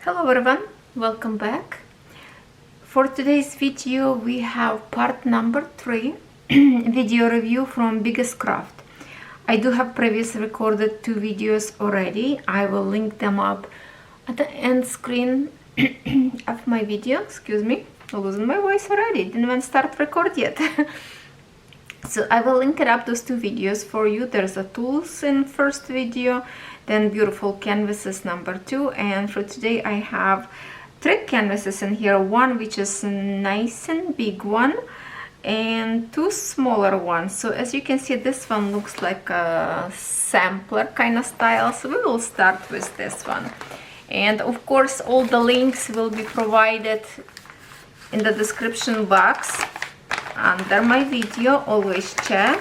Hello everyone, welcome back. For today's video we have part number 3 video review from BiggestCraft. I do have previously recorded 2 videos already. I will link them up at the end screen of my video. Excuse me, I'm losing my voice already, didn't even start record yet. So I will link it up, those 2 videos for you. There's a tools in first video, then beautiful canvases number 2, and for today I have 3 canvases in here, one which is a nice and big one and 2 smaller ones. So as you can see, this one looks like a sampler kind of style, so we will start with this one. And of course all the links will be provided in the description box under my video. Always check.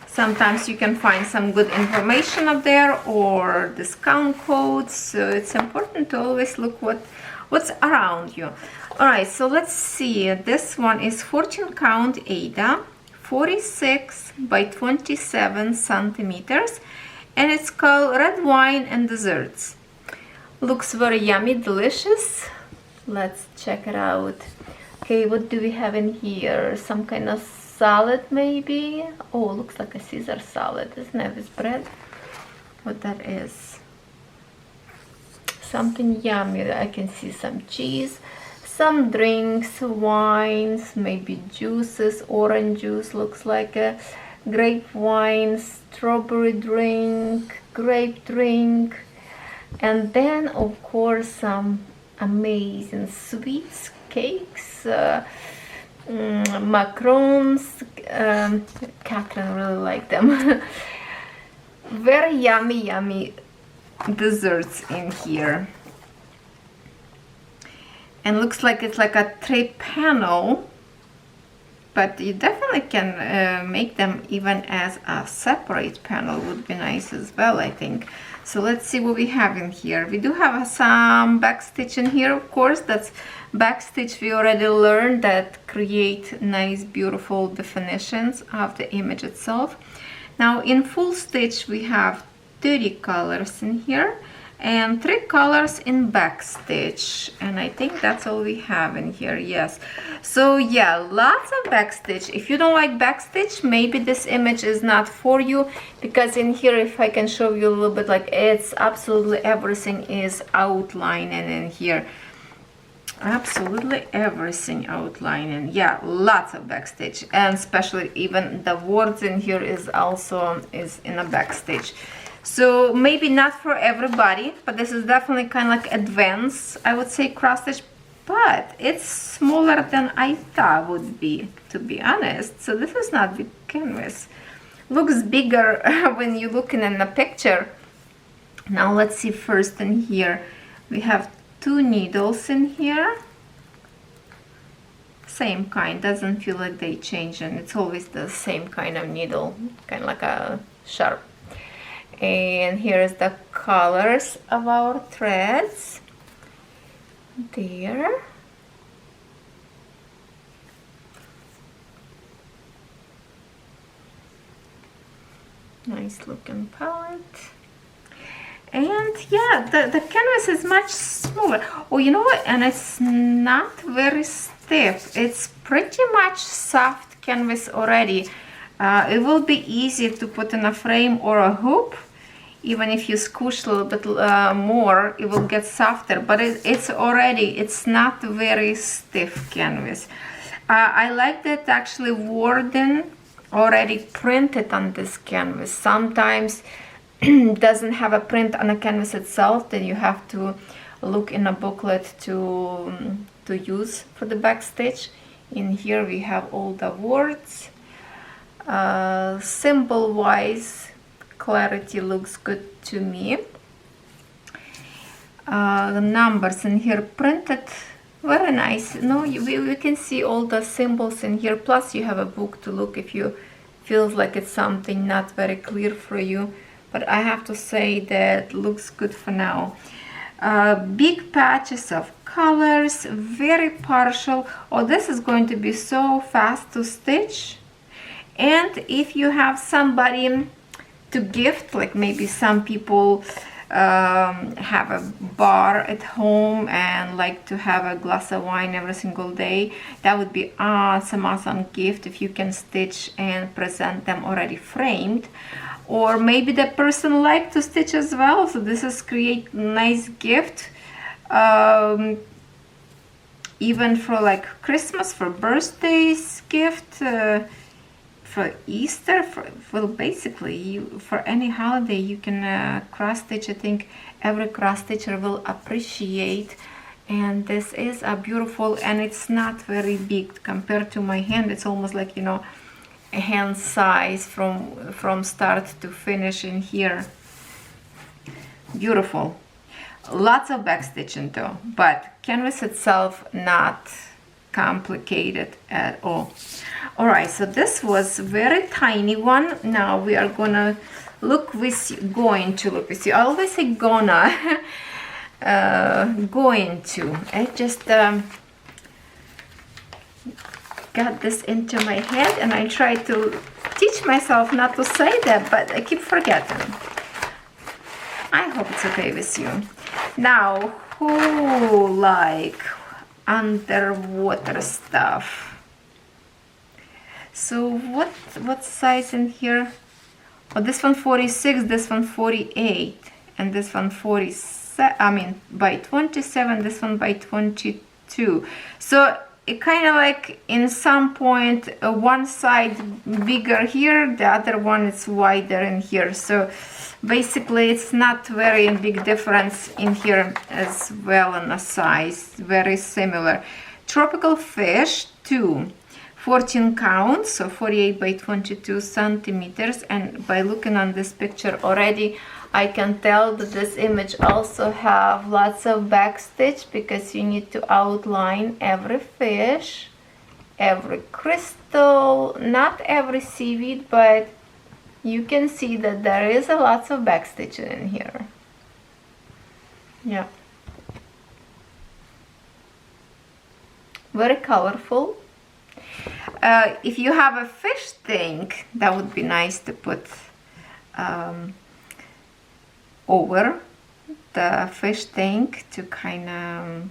Sometimes you can find some good information up there or discount codes, so it's important to always look what's around you. Alright, so let's see. This one is 14 count Ada, 46 by 27 centimeters, and it's called Red Wine and Desserts. Looks very yummy, delicious. Let's check it out. Okay, what do we have in here? Some kind of salad maybe? Oh, looks like a Caesar salad, isn't it, with bread? What that is? Something yummy. I can see some cheese, some drinks, wines, maybe juices. Orange juice looks like a grape wine, strawberry drink, grape drink, and then of course some amazing sweets, cakes, macarons. Catherine really liked them. Very yummy desserts in here, and looks like it's like a tray panel, but you definitely can make them even as a separate panel. Would be nice as well, I think. So let's see what we have in here. We do have some backstitch in here, of course. That's backstitch we already learned that create nice beautiful definitions of the image itself. Now in full stitch we have 30 colors in here and 3 colors in backstitch, and I think that's all we have in here. Yes, so yeah, lots of backstitch. If you don't like backstitch, maybe this image is not for you, because in here, if I can show you a little bit, like it's absolutely everything is outlining in here. Absolutely everything outlining. Yeah, lots of backstitch, and especially even the words in here is also in a backstitch. So maybe not for everybody, but this is definitely kind of like advanced, I would say, cross stitch, but it's smaller than I thought would be, to be honest. So this is not big canvas. Looks bigger when you're looking in the picture. Now let's see first in here. We have 2 needles in here. Same kind, doesn't feel like they change, and it's always the same kind of needle, kind of like a sharp. And here is the colors of our threads. There. Nice looking palette. And yeah, the canvas is much smaller. Oh, you know what? And it's not very stiff. It's pretty much soft canvas already. It will be easy to put in a frame or a hoop. Even if you squish a little bit more, it will get softer, but it's not very stiff canvas. I like that actually wording already printed on this canvas. Sometimes doesn't have a print on the canvas itself, then you have to look in a booklet to use for the backstitch. In here we have all the words. Symbol wise, clarity looks good to me. The numbers in here printed very nice. No, we can see all the symbols in here, plus you have a book to look if you feels like it's something not very clear for you, but I have to say that looks good for now. Big patches of colors, very partial. Oh, this is going to be so fast to stitch. And if you have somebody to gift, like maybe some people have a bar at home and like to have a glass of wine every single day, that would be awesome gift if you can stitch and present them already framed. Or maybe the person like to stitch as well, so this is create nice gift, even for like Christmas, for birthdays gift, for Easter, well, basically for any holiday you can cross stitch. I think every cross stitcher will appreciate. And this is a beautiful, and it's not very big compared to my hand. It's almost like, you know, a hand size from start to finish in here. Beautiful. Lots of back stitching though, but canvas itself not complicated at all. All right, so this was very tiny one. Now we are gonna look with you, going to look with you. I always say gonna, going to. I just got this into my head, and I try to teach myself not to say that, but I keep forgetting. I hope it's okay with you. Now, who like underwater stuff? So what size in here? Oh, this one 46, this one 48, and this one 47. I mean by 27. This one by 22. So it kind of like in some point one side bigger here, the other one is wider in here. So basically it's not very big difference in here as well in the size, very similar. Tropical fish 2, 14 counts, so 48 by 22 centimeters. And by looking on this picture already, I can tell that this image also have lots of back stitch, because you need to outline every fish, every crystal, not every seaweed, but you can see that there is a lots of back stitching in here. Yeah, very colorful. If you have a fish tank, that would be nice to put over the fish tank, to kind of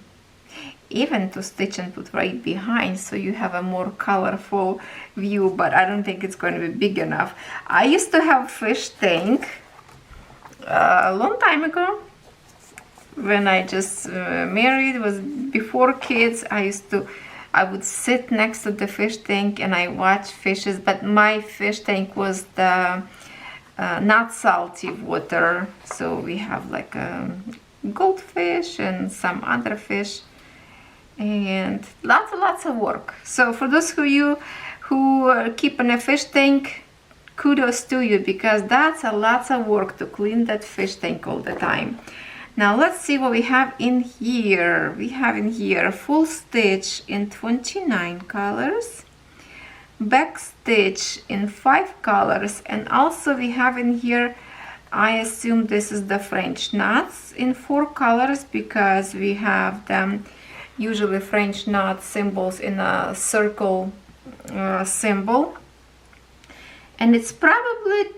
even to stitch and put right behind, so you have a more colorful view, but I don't think it's going to be big enough. I used to have fish tank a long time ago when I just married. It was before kids. I would sit next to the fish tank and I watch fishes, but my fish tank was the not salty water, so we have like a goldfish and some other fish, and lots of work. So for those of you who are keeping a fish tank, kudos to you, because that's a lot of work to clean that fish tank all the time. Now let's see what we have in here. We have in here full stitch in 29 colors, back stitch in 5 colors, and also we have in here, I assume this is the French knots in 4 colors, because we have them usually French knot symbols in a circle symbol, and it's probably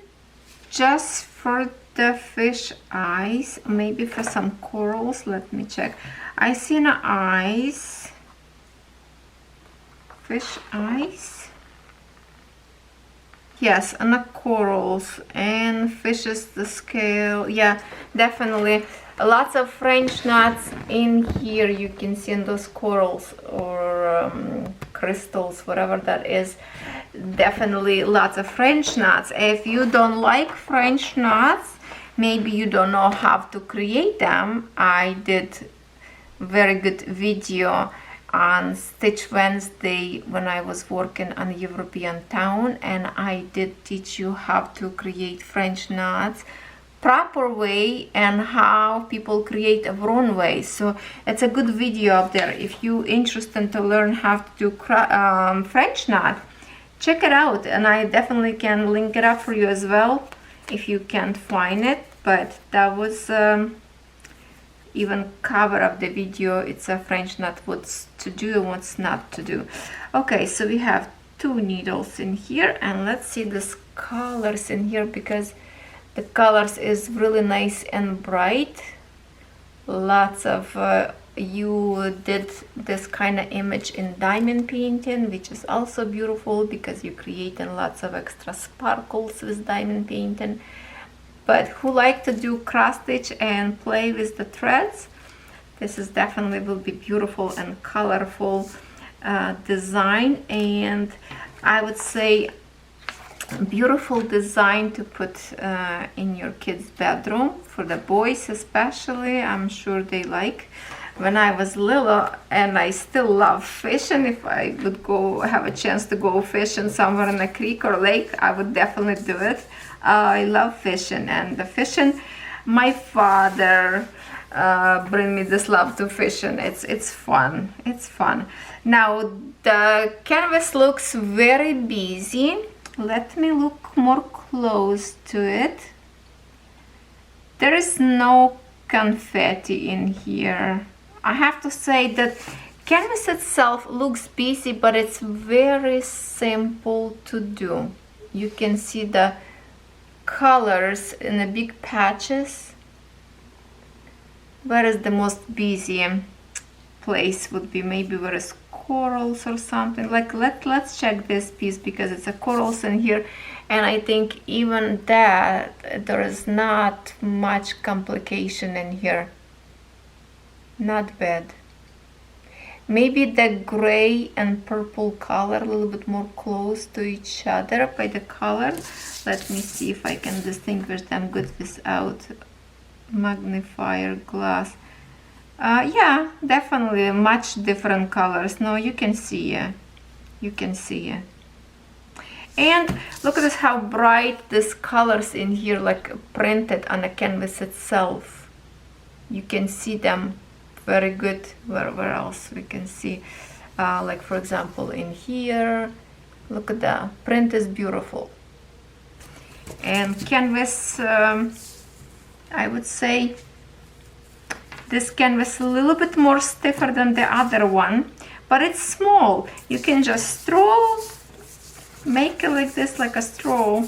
just for the fish eyes, maybe for some corals. Let me check. I see an eyes, fish eyes. Yes, and the corals and fishes, the scale. Yeah, definitely lots of French knots in here. You can see in those corals or crystals, whatever that is. Definitely lots of French knots. If you don't like French knots, maybe you don't know how to create them, I did very good video on Stitch Wednesday when I was working on a European town, and I did teach you how to create French knots proper way and how people create a wrong way. So it's a good video up there. If you interested to learn how to do French knot, check it out, and I definitely can link it up for you as well if you can't find it. But that was even cover of the video. It's a French knot, what's to do and what's not to do. Okay, so we have 2 needles in here, and let's see these colors in here, because The colors is really nice and bright. Lots of you did this kind of image in diamond painting, which is also beautiful because you're creating lots of extra sparkles with diamond painting. But who like to do cross stitch and play with the threads, this is definitely will be beautiful and colorful design, and I would say beautiful design to put in your kids' bedroom. For the boys especially, I'm sure they like. When I was little, and I still love fishing, if I would go have a chance to go fishing somewhere in a creek or lake, I would definitely do it. I love fishing, and the fishing, my father bring me this love to fishing. It's fun. It's fun. Now the canvas looks very busy. Let me look more close to it. There is no confetti in here. I have to say that canvas itself looks busy, but it's very simple to do. You can see the colors in the big patches. Where is the most busy place would be maybe where is corals or something. Like let's check this piece because it's a corals in here, and I think even that there is not much complication in here. Not bad. Maybe the gray and purple color a little bit more close to each other by the color. Let me see if I can distinguish them good without magnifier glass. Yeah, definitely much different colors. No, you can see it. You can see it. And look at this, how bright these colors in here, like printed on the canvas itself. You can see them very good. Where else we can see? Like for example in here, look at the print is beautiful. And canvas, I would say this canvas a little bit more stiffer than the other one, but it's small. You can just straw, make it like this, like a straw,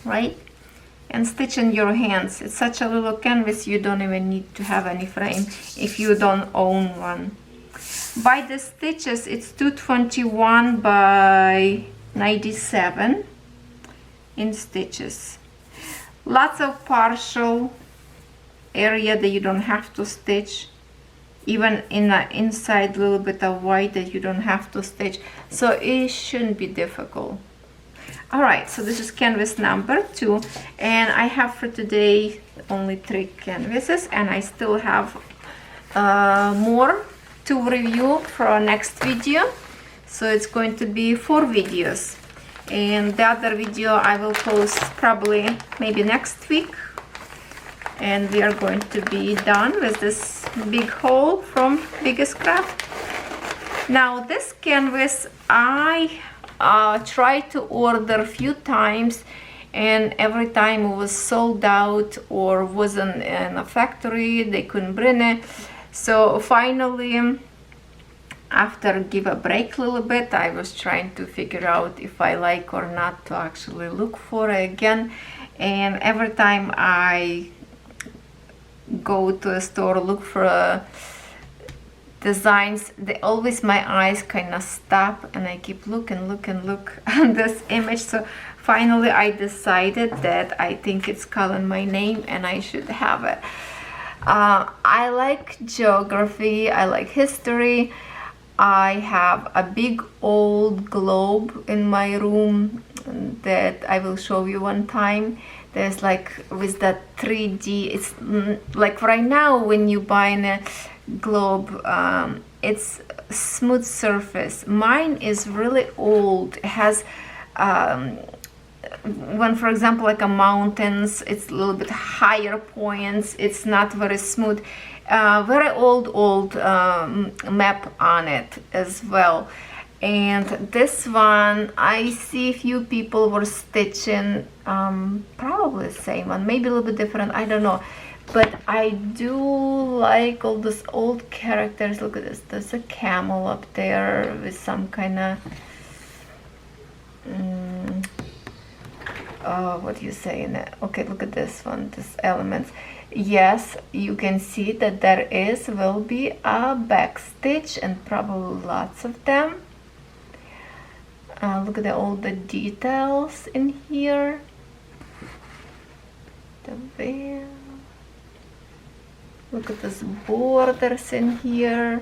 right? And stitch in your hands. It's such a little canvas, you don't even need to have any frame if you don't own one. By the stitches, it's 221 by 97 in stitches. Lots of partial area that you don't have to stitch, even in the inside little bit of white that you don't have to stitch, so it shouldn't be difficult. All right, so this is canvas number 2, and I have for today only 3 canvases, and I still have more to review for our next video, so it's going to be 4 videos, and the other video I will post probably maybe next week, and we are going to be done with this big haul from BiggestCraft. Now this canvas I tried to order a few times, and every time it was sold out or wasn't in a factory, they couldn't bring it. So finally, after give a break a little bit, I was trying to figure out if I like or not to actually look for it again, and every time I go to a store look for designs, they always, my eyes kind of stop and I keep look on this image. So finally I decided that I think it's calling my name and I should have it. I like geography, I like history. I have a big old globe in my room that I will show you one time. There's like with that 3D, it's like right now when you buy a globe, it's smooth surface. Mine is really old. It has when for example like a mountains, it's a little bit higher points, it's not very smooth. Very old map on it as well. And this one, I see a few people were stitching probably the same one, maybe a little bit different, I don't know. But I do like all those old characters. Look at this, there's a camel up there with some kind of what do you say in it? Okay, look at this one, this elements. Yes, you can see that there will be a backstitch, and probably lots of them. Look at all the details in here. The veil. Look at these borders in here.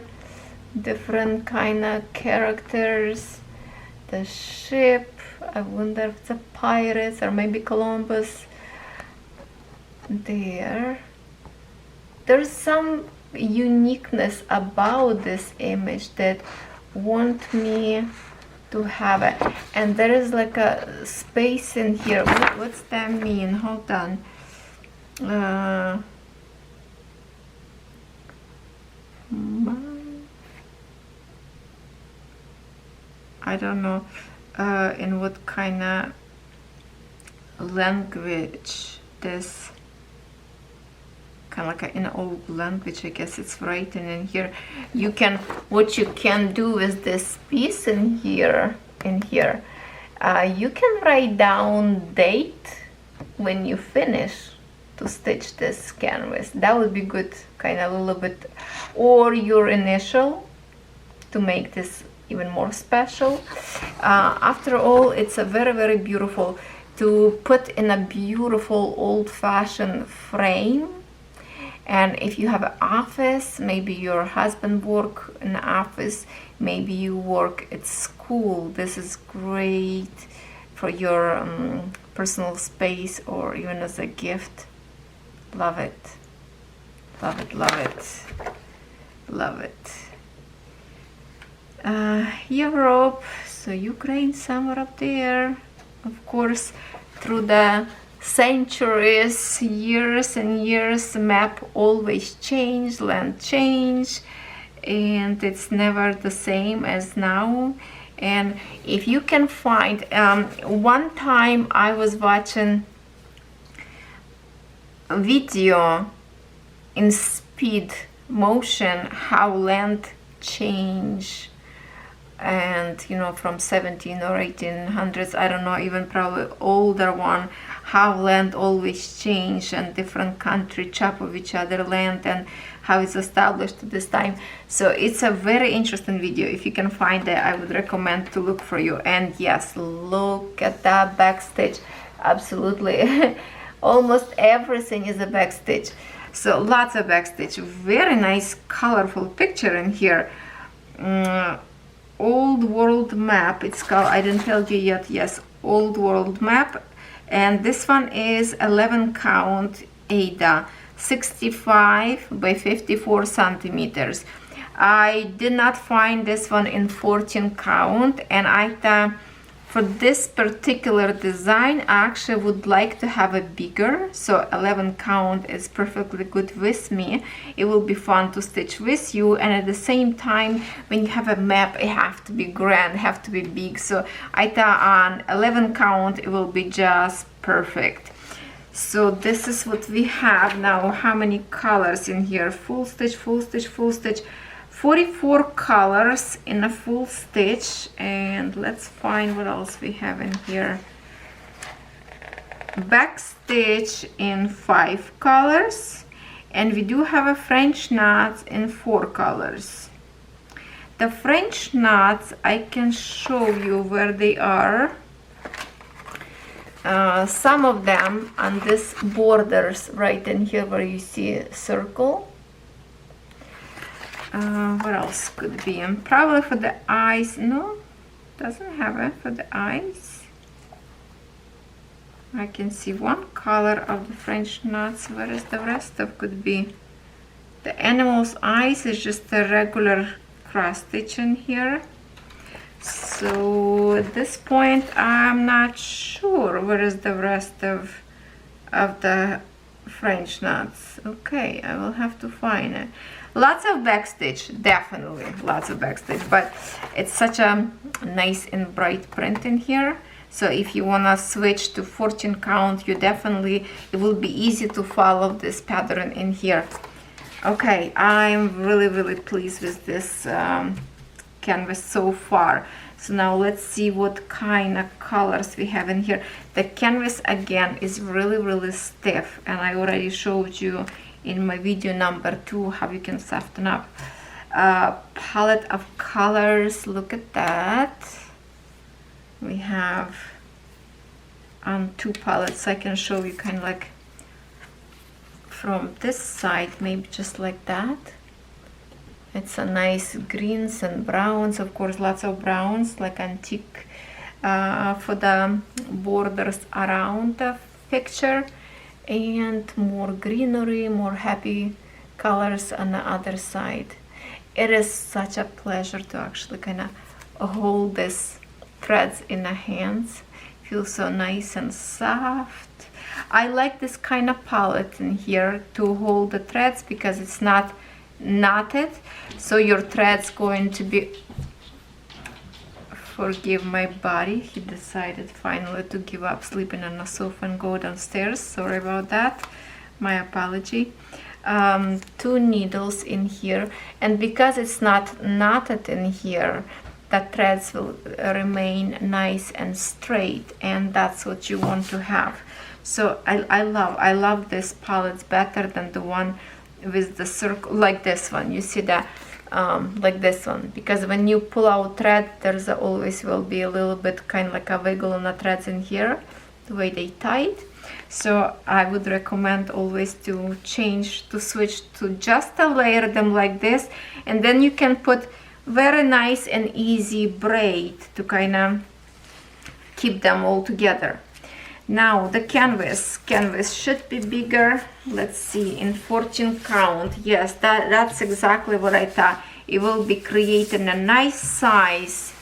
Different kind of characters. The ship. I wonder if it's a pirates or maybe Columbus. There's some uniqueness about this image that want me to have it. And there is like a space in here. What's that mean? Hold on. I don't know in what kind of language this, kind of like in old language, I guess it's written in here. You can, what you can do is this piece in here, you can write down date when you finish to stitch this canvas. That would be good, kind of a little bit, or your initial to make this even more special. After all, it's a very, very beautiful to put in a beautiful old-fashioned frame. And if you have an office, maybe your husband work in the office, maybe you work at school, this is great for your personal space, or even as a gift. Love it, love it, love it, love it. Europe, so Ukraine somewhere up there. Of course, through the centuries, years and years, map always change, land change, and it's never the same as now. And if you can find, one time I was watching a video in speed motion how land change, and you know, from 17 or 1800s, I don't know, even probably older one, how land always change and different country chop of each other land and how it's established at this time. So it's a very interesting video. If you can find it, I would recommend to look for you. And yes, look at that backstitch. Absolutely. Almost everything is a backstitch. So lots of backstitch. Very nice colorful picture in here. Old world map, it's called, I didn't tell you yet. Yes, old world map. And this one is 11 count Ada, 65 by 54 centimeters. I did not find this one in 14 count, and I thought for this particular design I actually would like to have a bigger, so 11 count is perfectly good with me. It will be fun to stitch with you, and at the same time, when you have a map, it have to be grand, have to be big. So I thought on 11 count it will be just perfect. So this is what we have now. How many colors in here? Full stitch, full stitch, full stitch. 44 colors in a full stitch. And let's find what else we have in here. Back stitch in 5 colors, and we do have a French knots in 4 colors. The French knots, I can show you where they are. Some of them on this borders right in here where you see a circle. What else could be? And probably for the eyes. No, doesn't have it for the eyes. I can see one color of the French knots. Where is the rest of could be? The animal's eyes is just a regular cross stitch in here. So at this point I'm not sure where is the rest of the French knots. Okay, I will have to find it. Lots of backstitch, definitely lots of backstitch, but it's such a nice and bright print in here. So if you want to switch to 14 count, you definitely, it will be easy to follow this pattern in here. Okay, I'm really pleased with this canvas so far. So now let's see what kind of colors we have in here. The canvas again is really stiff, and I already showed you in my video number 2 how you can soften up. Palette of colors, look at that. We have 2 palettes. I can show you kind of like from this side, maybe just like that. It's a nice greens and browns, of course, lots of browns, like antique for the borders around the picture, and more greenery, more happy colors on the other side. It is such a pleasure to actually kind of hold this threads in the hands. Feels so nice and soft. I like this kind of palette in here to hold the threads because it's not knotted, so your threads going to be, forgive my body, he decided finally to give up sleeping on the sofa and go downstairs. Sorry about that, my apology. 2 needles in here, and because it's not knotted in here, the threads will remain nice and straight, and that's what you want to have. So I love this palette better than the one with the circle, like this one. You see that like this one, because when you pull out thread, there's always will be a little bit kind of like a wiggle on the threads in here, the way they tied. So I would recommend always to switch to just a layer them like this, and then you can put very nice and easy braid to kind of keep them all together. Now the canvas should be bigger. Let's see, in 14 count. Yes, that's exactly what I thought. It will be creating a nice size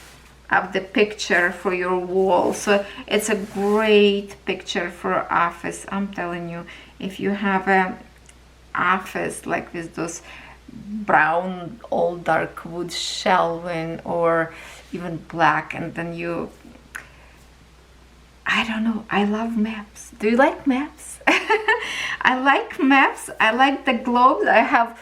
of the picture for your wall. So it's a great picture for office. I'm telling you, if you have a office like with those brown old dark wood shelving or even black, and then you, I don't know, I love maps. Do you like maps? I like maps. I like the globes. I have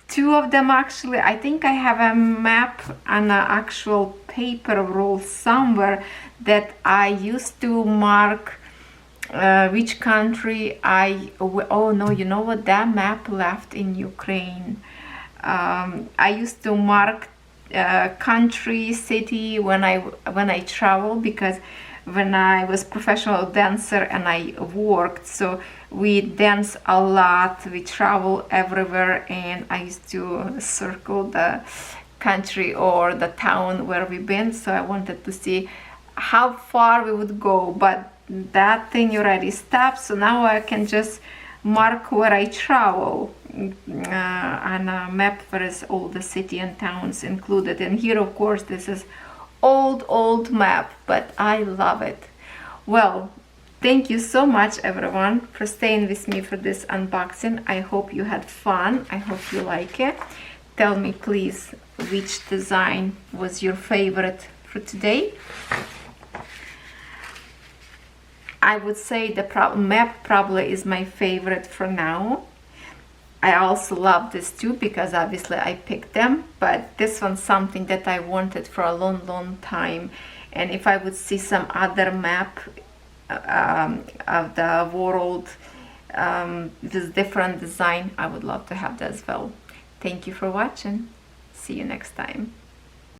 2 of them actually. I think I have a map on an actual paper roll somewhere that I used to mark which country oh no, you know what, that map left in Ukraine. I used to mark country, city when I travel, because when I was professional dancer and I worked, so we dance a lot, we travel everywhere, and I used to circle the country or the town where we've been. So I wanted to see how far we would go, but that thing already stopped, so now I can just mark where I travel on a map where is all the city and towns included. And here, of course, this is old map, but I love it. Well, thank you so much everyone for staying with me for this unboxing. I hope you had fun. I hope you like it. Tell me please which design was your favorite for today. I would say the map probably is my favorite for now. I also love this too because obviously I picked them, but this one's something that I wanted for a long time. And if I would see some other map of the world with different design, I would love to have that as well. Thank you for watching. See you next time.